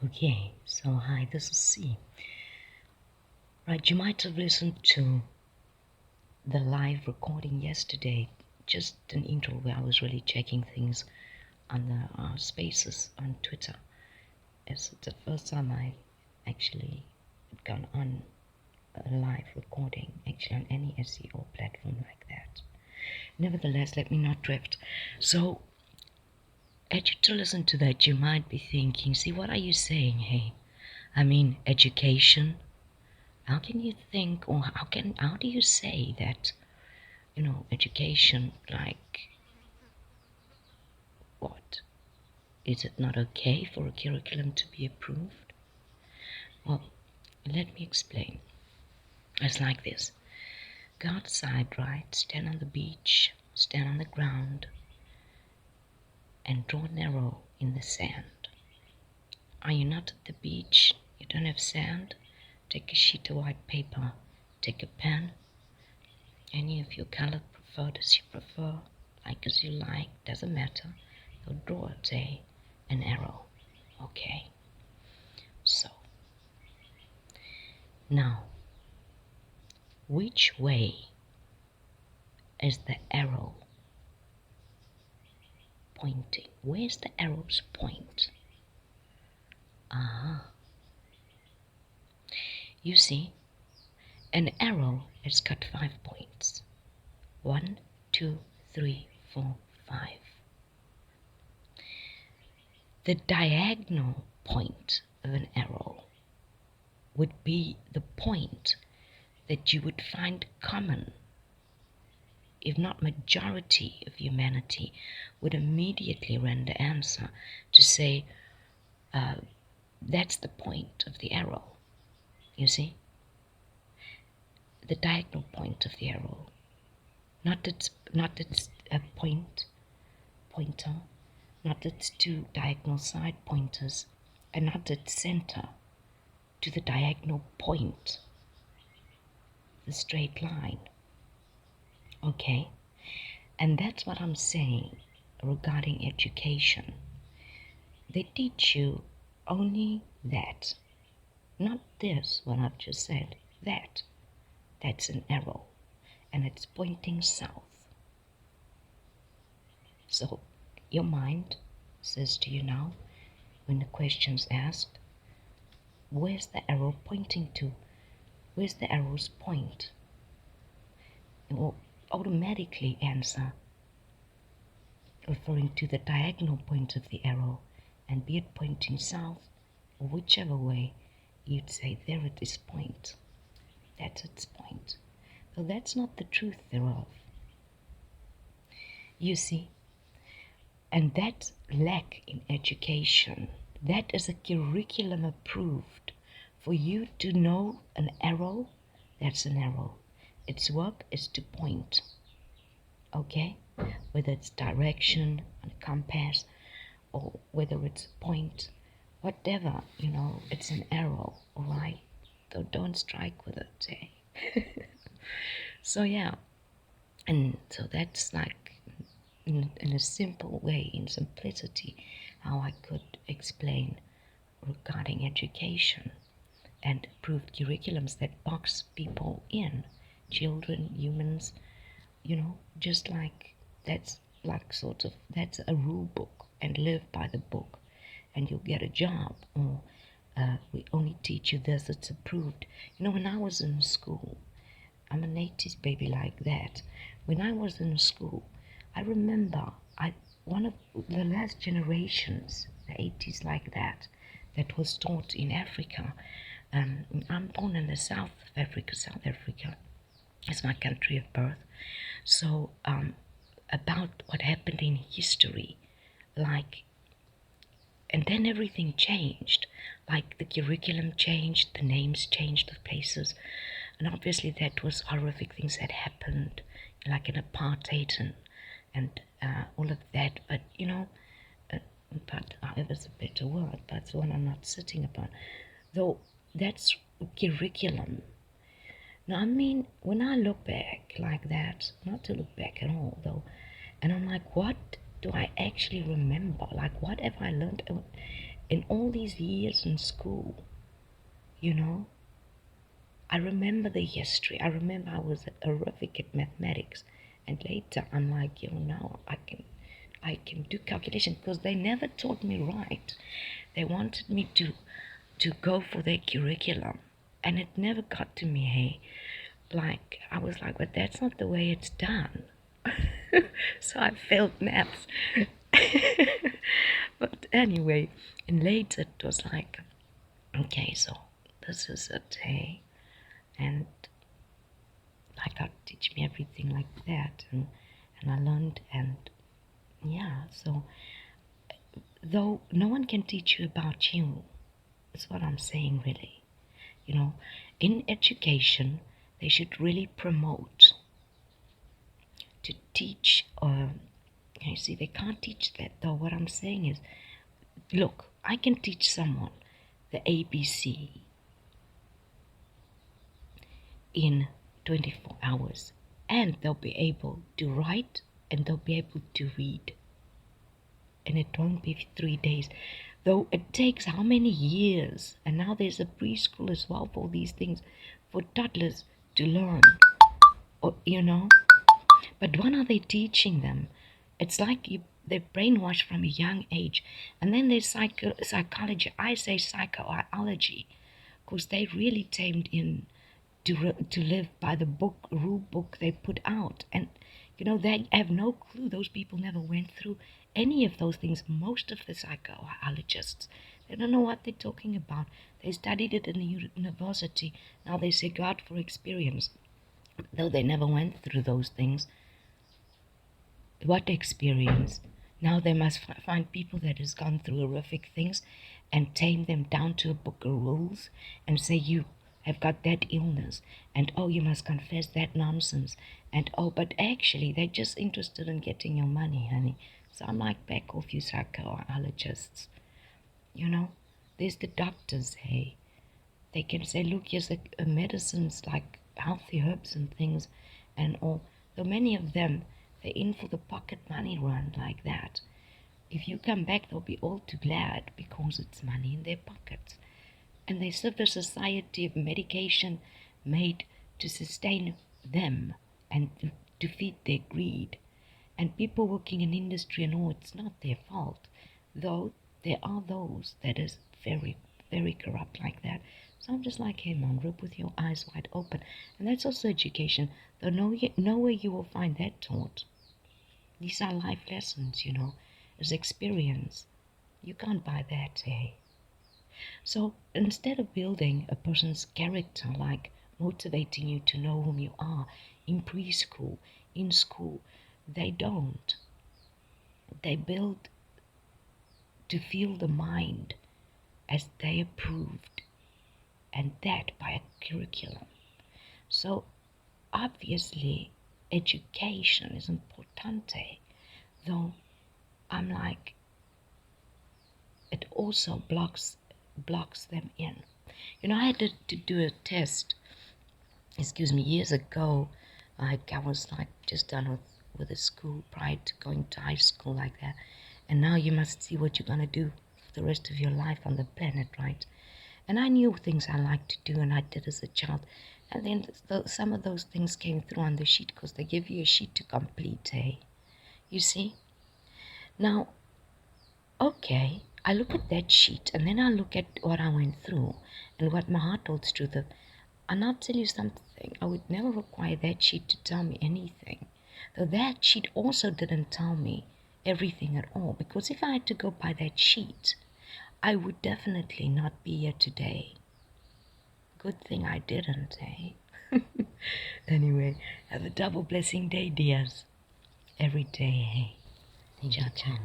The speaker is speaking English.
Okay, so hi, this is C. Right, you might have listened to the live recording yesterday, just an intro where I was really checking things on the spaces on Twitter. It's the first time I actually had gone on a live recording, actually on any SEO platform like that. Nevertheless, let me not drift. So, as you to listen to that, you might be thinking, see, what are you saying? Hey, I mean, education. How can you think, or how do you say that, education, like, what? Is it not okay for a curriculum to be approved? Well, let me explain. It's like this. Go outside, right? Stand on the beach, stand on the ground, and draw an arrow in the sand. Are you not at the beach? You don't have sand? Take a sheet of white paper, take a pen, any of your color preferred as you prefer, like as you like, doesn't matter. You'll draw, say, an arrow. Okay. So, now, which way is the arrow pointing? Where's the arrow's point? You see, an arrow has got 5 points. 1, 2, 3, 4, 5. The diagonal point of an arrow would be the point that you would find common, if not majority of humanity would immediately render answer to say, that's the point of the arrow. You see? The diagonal point of the arrow. Not its pointer, not its two diagonal side pointers, and not its center to the diagonal point, the straight line. Okay? And that's what I'm saying regarding education. They teach you only that. Not this, what I've just said. That. That's an arrow. And it's pointing south. So your mind says to you now, when the question's asked, where's the arrow pointing to? Where's the arrow's point? It will automatically answer referring to the diagonal point of the arrow, and be it pointing south or whichever way, you'd say there at this point. That's its point. But that's not the truth thereof. You see, and that lack in education, that is a curriculum approved for you to know an arrow, that's an arrow. Its work is to point. Okay? Whether it's direction on a compass or whether it's a point, whatever, it's an arrow, all right? So don't strike with it, eh? So yeah, and so that's like in a simple way, in simplicity, how I could explain regarding education and approved curriculums that box people in, children, humans, just like that's a rule book, and live by the book and you'll get a job, or we only teach you this, it's approved. When I was in school, I'm an 80s baby like that. When I was in school, I remember one of the last generations, the 80s like that was taught in Africa. I'm born in the South Africa. South Africa is my country of birth. So about what happened in history, and then everything changed. Like the curriculum changed, the names changed of places, and obviously that was horrific things that happened, like in apartheid and all of that. But but however's a better word, but it's one I'm not sitting upon. Though that's curriculum. Now, I mean, when I look back like that, not to look back at all though, and I'm like, what do I actually remember? Like, what have I learned? in all these years in school, you know, I remember the history. I remember I was horrific at mathematics, and later I'm like, now I can do calculation because they never taught me right. They wanted me to go for their curriculum, and it never got to me. Hey, like I was like, but that's not the way it's done. So I failed maths. But anyway, and later it was like, okay, so this is it, hey, and like God teach me everything like that, and I learned, and yeah, so though no one can teach you about you, that's what I'm saying, really. In education, they should really promote to teach. You see, they can't teach that though. What I'm saying is, look, I can teach someone the ABC in 24 hours, and they'll be able to write and they'll be able to read. And it won't be 3 days, though it takes how many years? And now there's a preschool as well for these things, for toddlers to learn, or But when are they teaching them? It's like they're brainwashed from a young age. And then there's psychology. I say psychobiology, because they really tamed in to live by the rule book they put out. And, they have no clue. Those people never went through any of those things. Most of the psychologists, they don't know what they're talking about. They studied it in the university. Now they say God for experience, though they never went through those things. What experience? Now they must find people that has gone through horrific things and tame them down to a book of rules and say you have got that illness, and you must confess that nonsense, and but actually they're just interested in getting your money, honey. So I'm like, back off, you psychologists. There's the doctors, hey. They can say, look, here's a medicines like healthy herbs and things and all. Though many of them, they're in for the pocket money run like that. If you come back, they'll be all too glad because it's money in their pockets. And they serve a society of medication made to sustain them and to feed their greed. And people working in industry and all, it's not their fault. Though there are those that is very, very corrupt like that. So I'm just like, hey man, rip with your eyes wide open. And that's also education. Though nowhere you will find that taught. These are life lessons, as experience. You can't buy that, hey. So instead of building a person's character, like motivating you to know whom you are in preschool, in school, they don't. They build to feel the mind as they approved, and that by a curriculum. So obviously education is importante, though I'm like, it also blocks them in. I had to do a test, years ago. I was like just done with the school prior to going to high school like that. And now you must see what you're going to do for the rest of your life on the planet, right? And I knew things I liked to do and I did as a child. And then some of those things came through on the sheet because they give you a sheet to complete, hey? You see? Now, okay, I look at that sheet and then I look at what I went through and what my heart holds true. And I'll tell you something, I would never require that sheet to tell me anything. Though that sheet also didn't tell me everything at all, because if I had to go by that sheet, I would definitely not be here today. Good thing I didn't, eh? Anyway, have a double blessing day, dears. Every day, hey. Ciao, ciao.